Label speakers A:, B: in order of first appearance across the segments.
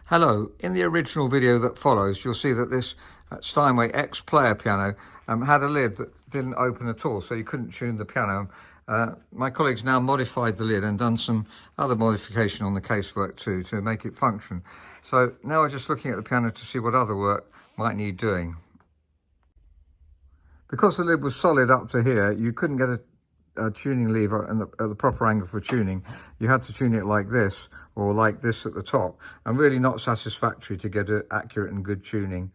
A: Hello, in the original video that follows you'll see that this Steinway X player piano had a lid that didn't open at all, so you couldn't tune the piano. My colleagues now modified the lid and done some other modification on the casework too to make it function. So now we're just looking at the piano to see what other work might need doing. Because the lid was solid up to here, you couldn't get a tuning lever at the proper angle for tuning. You had to tune it like this or like this at the top, and really not satisfactory to get an accurate and good tuning.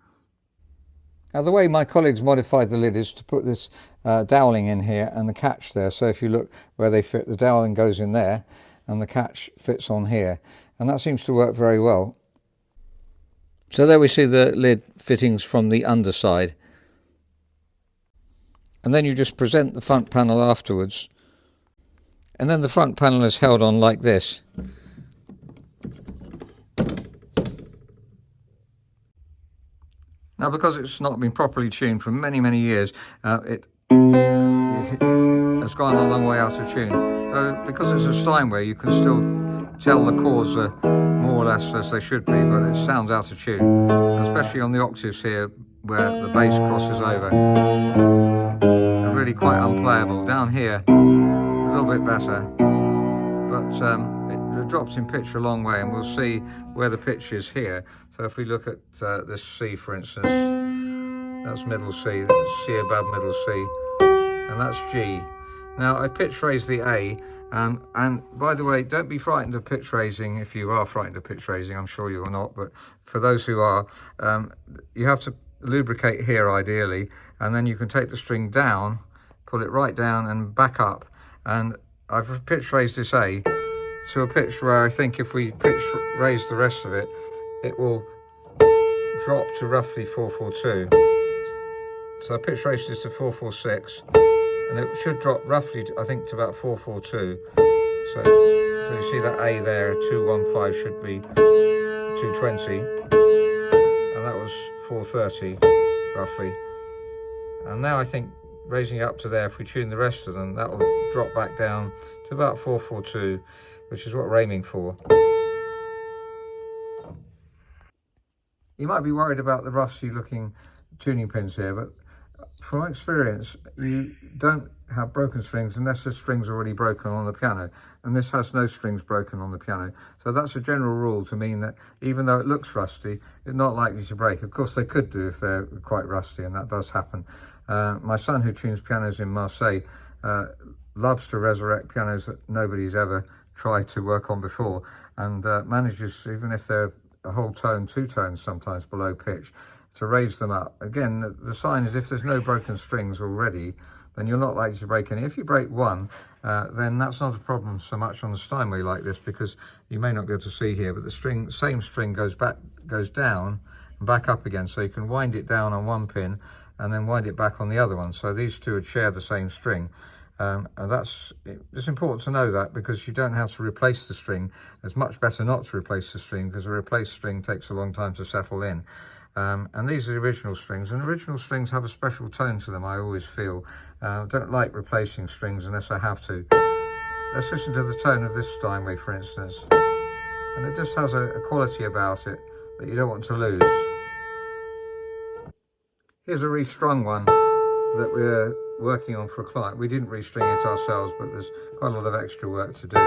A: Now the way my colleagues modified the lid is to put this doweling in here and the catch there. So if you look where they fit, the doweling goes in there and the catch fits on here, and that seems to work very well. So there we see the lid fittings from the underside. And then you just present the front panel afterwards, and then the front panel is held on like this. Now because it's not been properly tuned for many years, it has gone a long way out of tune. Because it's a Steinway, you can still tell the chords are more or less as they should be, but it sounds out of tune, especially on the octaves here where the bass crosses over. Really quite unplayable. Down here a little bit better, but it drops in pitch a long way, and we'll see where the pitch is here. So if we look at this C, for instance, that's middle C, that's C above middle C, and that's G. Now I pitch raised the A, and by the way, don't be frightened of pitch raising. If you are frightened of pitch raising, I'm sure you're not, but for those who are, you have to lubricate here ideally, and then you can take the string down, pull it right down and back up, and I've pitch raised this A to a pitch where I think if we pitch raise the rest of it, it will drop to roughly 442. So I pitch raised this to 446, and it should drop roughly, I think, to about 442. So you see that A there, 215 should be 220, and that was 430 roughly. And now I think raising it up to there, if we tune the rest of them, that will drop back down to about 442, which is what we're aiming for. You might be worried about the rusty looking tuning pins here, but from experience, you don't have broken strings unless the string's already broken on the piano, and this has no strings broken on the piano. So that's a general rule to mean that even though it looks rusty, it's not likely to break. Of course they could do if they're quite rusty, and that does happen. My son, who tunes pianos in Marseille, loves to resurrect pianos that nobody's ever tried to work on before, and manages, even if they're a whole tone, 2 tones sometimes below pitch, to raise them up. Again, the sign is if there's no broken strings already, then you're not likely to break any. If you break one, then that's not a problem so much on the Steinway like this, because you may not be able to see here, but the same string goes down and back up again, so you can wind it down on one pin and then wind it back on the other one. So these two would share the same string. And it's important to know that, because you don't have to replace the string. It's much better not to replace the string, because a replaced string takes a long time to settle in. And these are the original strings, and original strings have a special tone to them, I always feel. Don't like replacing strings unless I have to. Let's listen to the tone of this Steinway, for instance. And it just has a quality about it that you don't want to lose. Here's a restrung one that we're working on for a client. We didn't restring it ourselves, but there's quite a lot of extra work to do.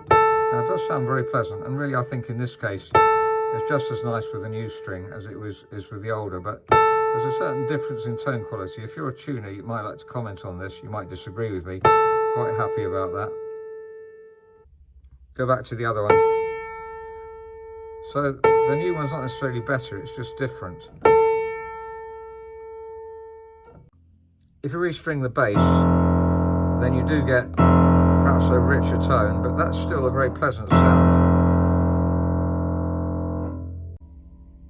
A: Now it does sound very pleasant, and really I think in this case it's just as nice with the new string as it is with the older, but there's a certain difference in tone quality. If you're a tuner, you might like to comment on this. You might disagree with me. Quite happy about that. Go back to the other one. So the new one's not necessarily better, it's just different. If you restring the bass, then you do get perhaps a richer tone, but that's still a very pleasant sound.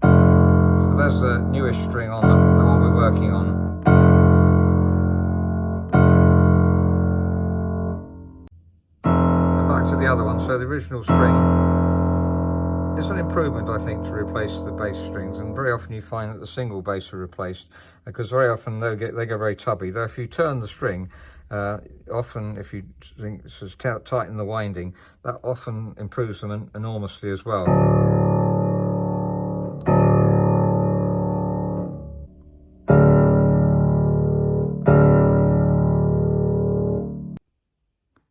A: So there's the newest string on the one we're working on. And back to the other one. So the original string is is an improvement, I think, to replace the bass strings, and very often you find that the single bass are replaced, because very often they get very tubby. Though if you turn the string, often if you tighten the winding, that often improves them enormously as well.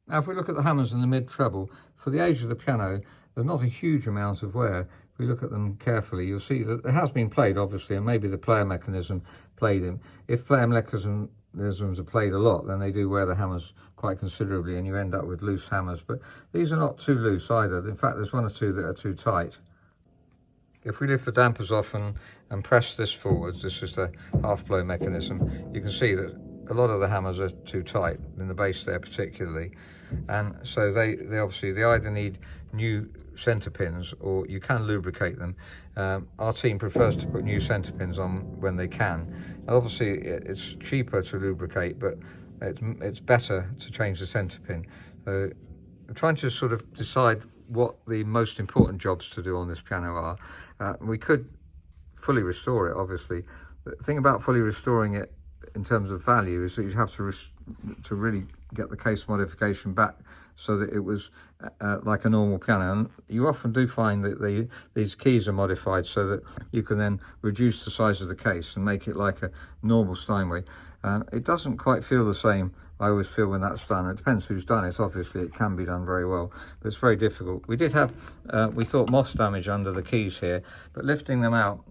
A: Now, if we look at the hammers in the mid-treble, for the age of the piano, there's not a huge amount of wear. If we look at them carefully, you'll see that it has been played, obviously, and maybe the player mechanism played them. If player mechanisms are played a lot, then they do wear the hammers quite considerably, and you end up with loose hammers. But these are not too loose either. In fact, there's one or two that are too tight. If we lift the dampers off and press this forwards, this is the half-blow mechanism, you can see that a lot of the hammers are too tight, in the bass there particularly, and so they obviously either need new centre pins, or you can lubricate them. Our team prefers to put new centre pins on when they can. Obviously it's cheaper to lubricate, but it's better to change the centre pin. So I'm trying to sort of decide what the most important jobs to do on this piano are. We could fully restore it, obviously. The thing about fully restoring it in terms of value is that you have to really get the case modification back so that it was like a normal piano. And you often do find that these keys are modified so that you can then reduce the size of the case and make it like a normal Steinway. It doesn't quite feel the same, I always feel, when that's done. It depends who's done it. Obviously it can be done very well, but it's very difficult. We did have we thought moss damage under the keys here, but lifting them out,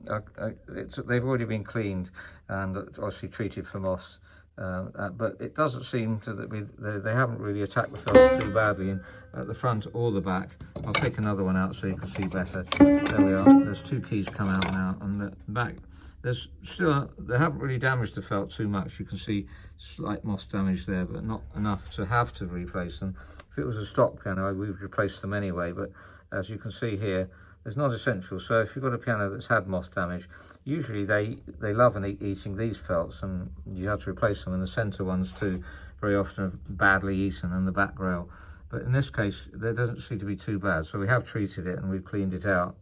A: they've already been cleaned and obviously treated for moss, but it doesn't seem to they haven't really attacked the felts too badly in at the front or the back. I'll take another one out so you can see better. There we are. There's two keys come out now, and the back, there's still, they haven't really damaged the felt too much. You can see slight moss damage there, but not enough to have to replace them. If it was a stock piano, we would replace them anyway, but as you can see here, it's not essential. So if you've got a piano that's had moss damage, usually they love eating these felts, and you have to replace them. And the centre ones too, very often are badly eaten, and the back rail. But in this case, there doesn't seem to be too bad. So we have treated it and we've cleaned it out.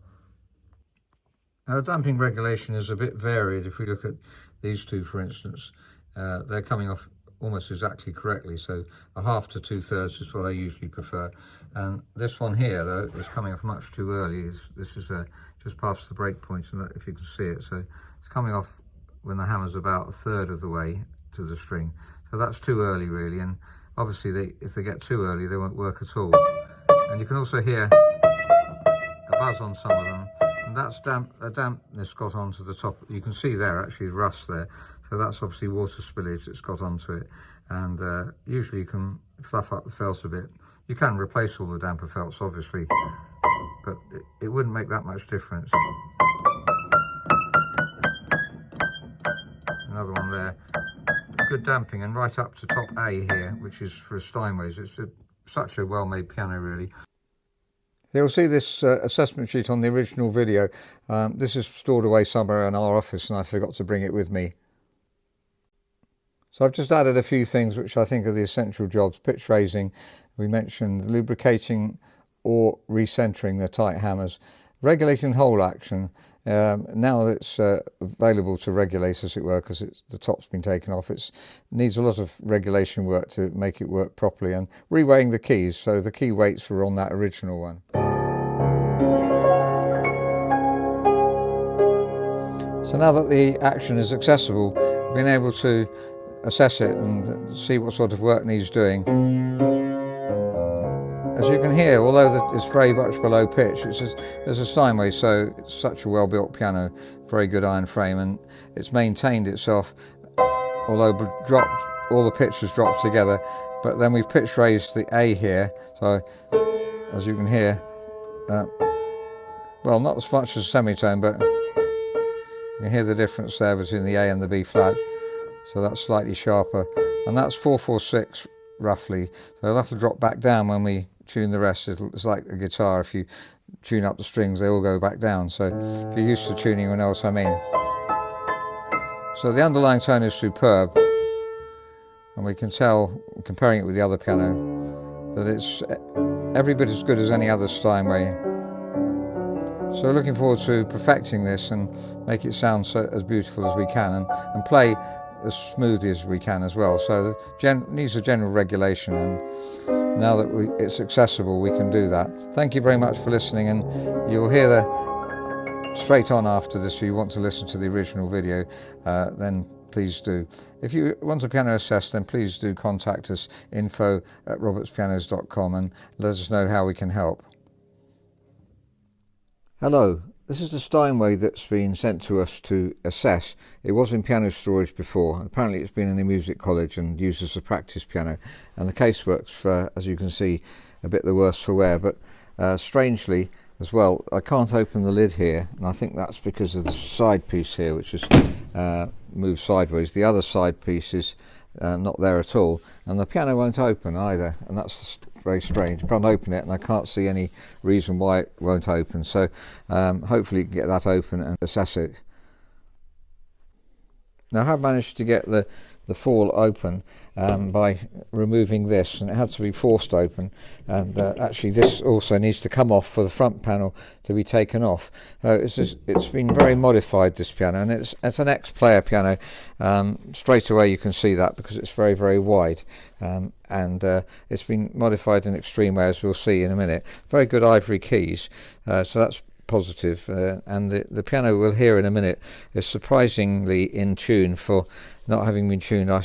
A: Now, the damping regulation is a bit varied. If we look at these two, for instance, they're coming off almost exactly correctly. So a half to 2/3 is what I usually prefer. And this one here, though, is coming off much too early. This is just past the break point, if you can see it. So it's coming off when the hammer's about 1/3 of the way to the string. So that's too early, really. And obviously, if they get too early, they won't work at all. And you can also hear a buzz on some of them. And that's dampness got onto the top. You can see there, actually, rust there. So that's obviously water spillage that's got onto it. And usually you can fluff up the felt a bit. You can replace all the damper felts, obviously, but it wouldn't make that much difference. Another one there. Good damping, and right up to top A here, which is for Steinways. It's such a well-made piano, really. You'll see this assessment sheet on the original video. This is stored away somewhere in our office, and I forgot to bring it with me. So I've just added a few things which I think are the essential jobs. Pitch raising, we mentioned lubricating or recentering the tight hammers. Regulating hole action, now it's available to regulate, as it were, because the top's been taken off. It needs a lot of regulation work to make it work properly, and reweighing the keys, so the key weights were on that original one. So now that the action is accessible, being able to assess it and see what sort of work needs doing. As you can hear, although it's very much below pitch, it's a Steinway, so it's such a well-built piano, very good iron frame, and it's maintained itself, although all the pitch has dropped together. But then we've pitch raised the A here, so as you can hear, well, not as much as semitone, but you can hear the difference there between the A and the B flat. So that's slightly sharper, and that's 4/4/6 roughly. So that'll drop back down when we tune the rest. It's like a guitar. If you tune up the strings, they all go back down. So if you're used to tuning, you know what I mean. So the underlying tone is superb, and we can tell, comparing it with the other piano, that it's every bit as good as any other Steinway. So we're looking forward to perfecting this and make it sound as beautiful as we can, and play as smoothly as we can as well. So it needs a general regulation, and now that it's accessible, we can do that. Thank you very much for listening, and you'll hear straight on after this. If you want to listen to the original video, then please do. If you want a piano assessed, then please do contact us, info@robertspianos.com, and let us know how we can help. Hello, this is the Steinway that's been sent to us to assess. It was in piano storage before. Apparently it's been in a music college and used as a practice piano, and the case works for, as you can see, a bit the worse for wear, but strangely as well, I can't open the lid here, and I think that's because of the side piece here, which is moved sideways. The other side piece is not there at all, and the piano won't open either, and that's very strange. I can't open it, and I can't see any reason why it won't open, so hopefully you can get that open and assess it. Now I have managed to get the fall open by removing this, and it had to be forced open, and actually this also needs to come off for the front panel to be taken off. It's been very modified, this piano, and it's an X-player piano. Straight away you can see that because it's very, very wide, and it's been modified in extreme way, as we'll see in a minute. Very good ivory keys, so that's positive, and the piano we'll hear in a minute is surprisingly in tune for not having been tuned, I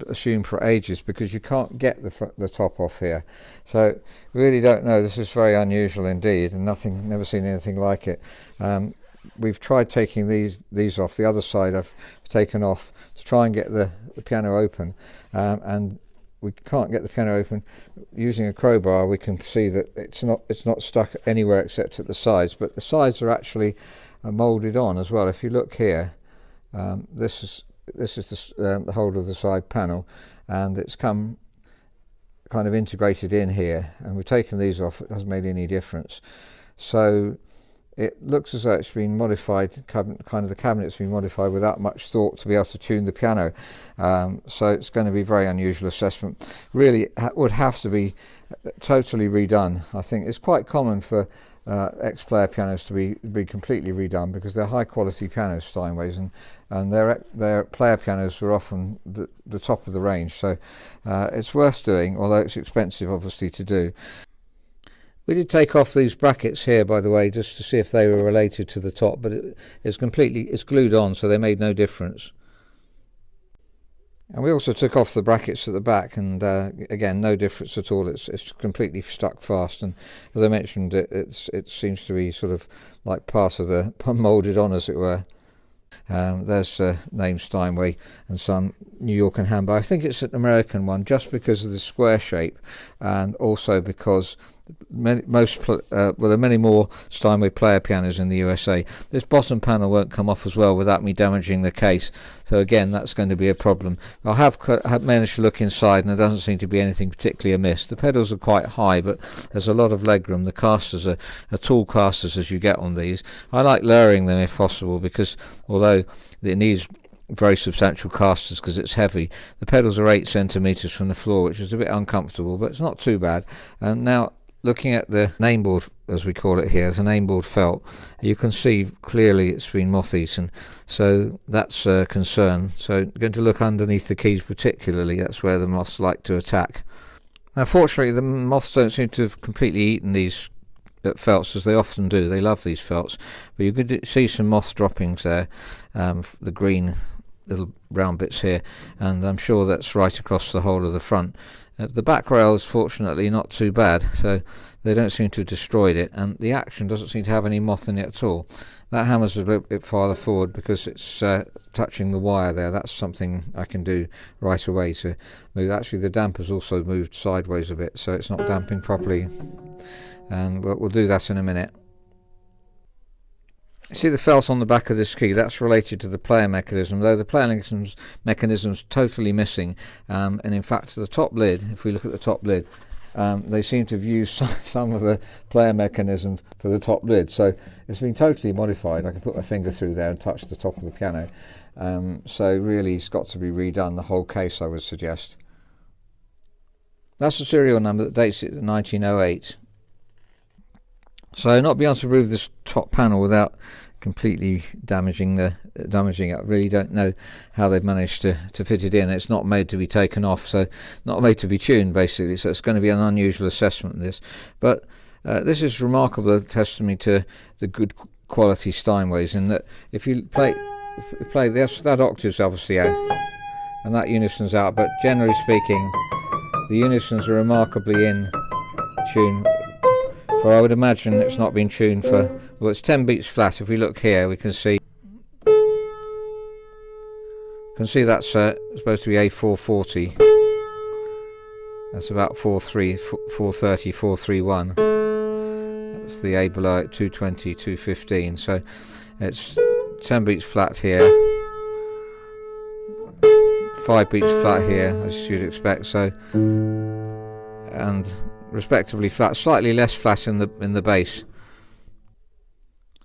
A: assume, for ages, because you can't get the top off here. So really don't know. This is very unusual indeed, and never seen anything like it. We've tried taking these off. The other side I've taken off to try and get the piano open, and we can't get the piano open. Using a crowbar, we can see that it's not stuck anywhere except at the sides, but the sides are actually moulded on as well. If you look here, this is the whole of the side panel, and it's come kind of integrated in here, and we've taken these off. It hasn't made any difference. So it looks as though it's been modified, kind of the cabinet's been modified without much thought to be able to tune the piano. So it's going to be a very unusual assessment. Really would have to be totally redone. I think it's quite common for X-player pianos to be completely redone, because they're high quality pianos, Steinways, and their player pianos were often the top of the range. So it's worth doing, although it's expensive obviously to do. We did take off these brackets here, by the way, just to see if they were related to the top, but it's glued on, so they made no difference. And we also took off the brackets at the back, and again, no difference at all. It's completely stuck fast, and as I mentioned, it seems to be sort of like part of the moulded on, as it were. There's the name Steinway and Son, New York and Hamburg. I think it's an American one, just because of the square shape, and also because there are many more Steinway player pianos in the USA. This bottom panel won't come off as well without me damaging the case, so again that's going to be a problem. I have managed to look inside, and there doesn't seem to be anything particularly amiss. The pedals are quite high, but there's a lot of legroom. The casters are tall casters as you get on these. I like lowering them if possible, because although it needs very substantial casters because it's heavy, the pedals are 8 centimeters from the floor, which is a bit uncomfortable, but it's not too bad. And now, looking at the name-board, as we call it here, the name-board felt, you can see clearly it's been moth-eaten, so that's a concern. So I'm going to look underneath the keys particularly. That's where the moths like to attack. Now fortunately the moths don't seem to have completely eaten these felts, as they often do. They love these felts, but you could see some moth droppings there, the green little brown bits here, and I'm sure that's right across the whole of the front. The back rail is fortunately not too bad, so they don't seem to have destroyed it, and the action doesn't seem to have any moth in it at all. That hammer's a little bit farther forward because it's touching the wire there. That's something I can do right away to move. Actually the damper's also moved sideways a bit, so it's not damping properly, and we'll do that in a minute. You see the felt on the back of this key, that's related to the player mechanism, though the player mechanism's totally missing, and in fact the top lid, if we look at the top lid, they seem to have used some of the player mechanism for the top lid, so it's been totally modified. I can put my finger through there and touch the top of the piano, so really it's got to be redone, the whole case, I would suggest. That's the serial number that dates it to 1908. So not being able to remove this top panel without completely damaging it. I really don't know how they've managed to fit it in. It's not made to be taken off, so not made to be tuned basically, so it's going to be an unusual assessment, this. But this is remarkable testimony to the good quality Steinways, in that if you play that octave's obviously out and that unison's out, but generally speaking the unisons are remarkably in tune. For I would imagine it's not been tuned for, well, it's 10 beats flat. If we look here, we can see that's supposed to be A440. That's about 430, 431. That's the A below at 220, 215. So it's 10 beats flat here, 5 beats flat here, as you'd expect. So, and respectively flat, slightly less flat in the bass.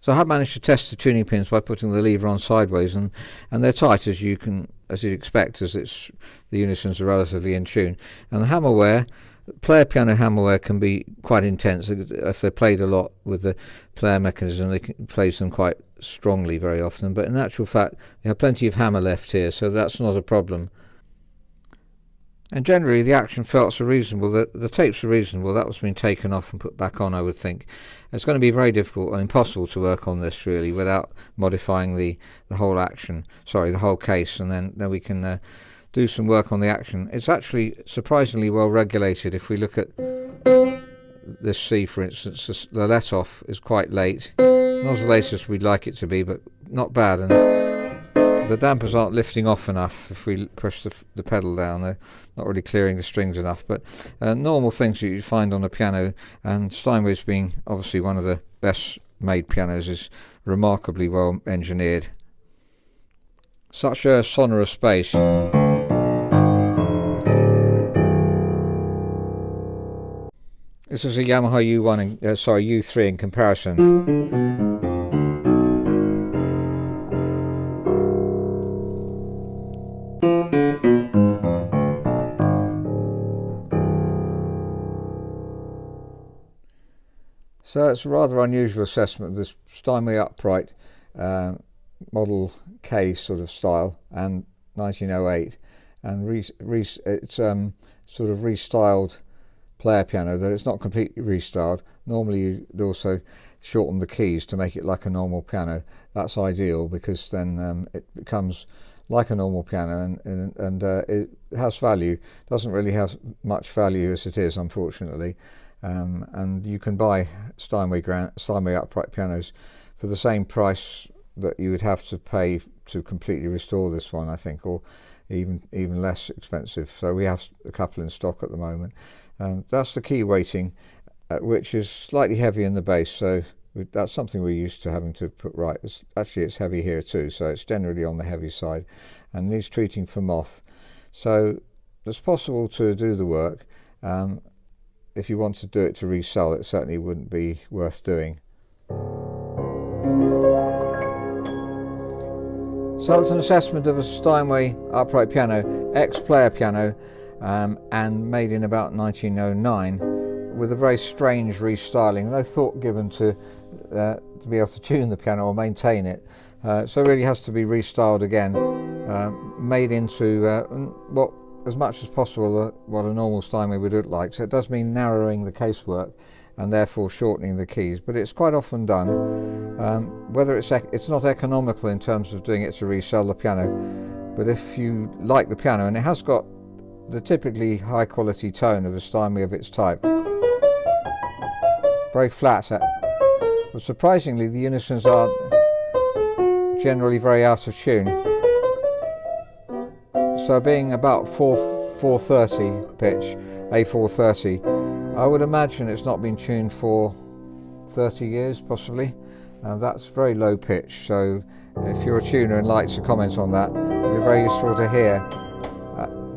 A: So I have managed to test the tuning pins by putting the lever on sideways, and they're tight, as you'd expect, as the unisons are relatively in tune. And the hammerware, player piano hammerware, can be quite intense if they're played a lot with the player mechanism. They plays them quite strongly very often, but in actual fact they have plenty of hammer left here, so that's not a problem. And generally the action felts are reasonable, the tapes are reasonable. That was been taken off and put back on, I would think. It's going to be very difficult and impossible to work on this really without modifying the whole action, sorry, the whole case, and then we can do some work on the action. It's actually surprisingly well regulated. If we look at this C, for instance, the let off is quite late, not as late as we'd like it to be, but not bad, and the dampers aren't lifting off enough. If we push the pedal down, they're not really clearing the strings enough. But normal things that you find on a piano, and Steinway's being obviously one of the best made pianos, is remarkably well engineered. Such a sonorous bass. This is a Yamaha U3 in comparison. So it's a rather unusual assessment of this Steinway upright Model K sort of style, and 1908, and it's sort of restyled player piano, though it's not completely restyled. Normally you'd also shorten the keys to make it like a normal piano. That's ideal, because then it becomes like a normal piano, and it has value. Doesn't really have much value as it is, unfortunately. And you can buy Steinway upright pianos for the same price that you would have to pay to completely restore this one, I think, or even less expensive. So we have a couple in stock at the moment. That's the key weighting, which is slightly heavy in the bass, so that's something we're used to having to put right. It's heavy here too, so it's generally on the heavy side, and needs treating for moth. So it's possible to do the work. If you want to do it to resell, it certainly wouldn't be worth doing. So that's an assessment of a Steinway upright piano, ex-player piano, and made in about 1909, with a very strange restyling. No thought given to be able to tune the piano or maintain it. So it really has to be restyled again, made into what, as much as possible, what a normal Steinway would look like. So it does mean narrowing the casework and therefore shortening the keys, but it's quite often done. Whether it's not economical in terms of doing it to resell the piano, but if you like the piano, and it has got the typically high quality tone of a Steinway of its type, very flat, but surprisingly the unisons are generally very out of tune. So being about 430 pitch, A430, I would imagine it's not been tuned for 30 years possibly. That's very low pitch, so if you're a tuner and like to comment on that, it'd be very useful to hear.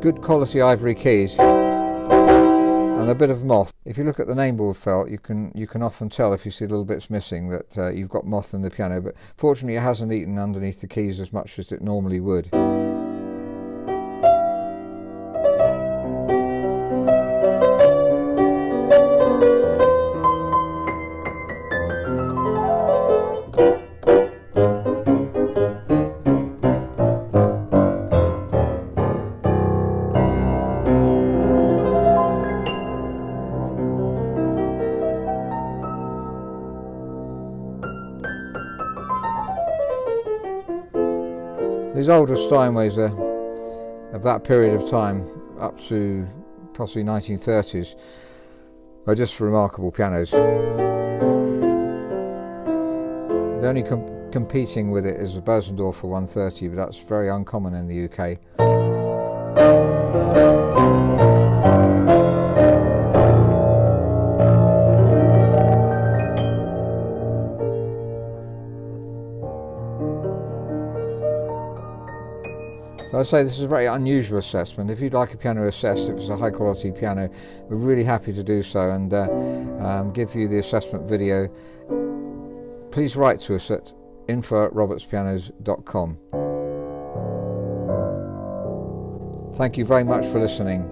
A: Good quality ivory keys and a bit of moth. If you look at the nameboard felt, you can often tell if you see little bits missing that you've got moth in the piano, but fortunately it hasn't eaten underneath the keys as much as it normally would. These older Steinways are of that period of time, up to possibly 1930s, are just remarkable pianos. The only competing with it is the Bosendorfer 130, but that's very uncommon in the UK. So I say this is a very unusual assessment. If you'd like a piano assessed, if it's a high quality piano, we're really happy to do so and give you the assessment video. Please write to us at info@robertspianos.com. Thank you very much for listening.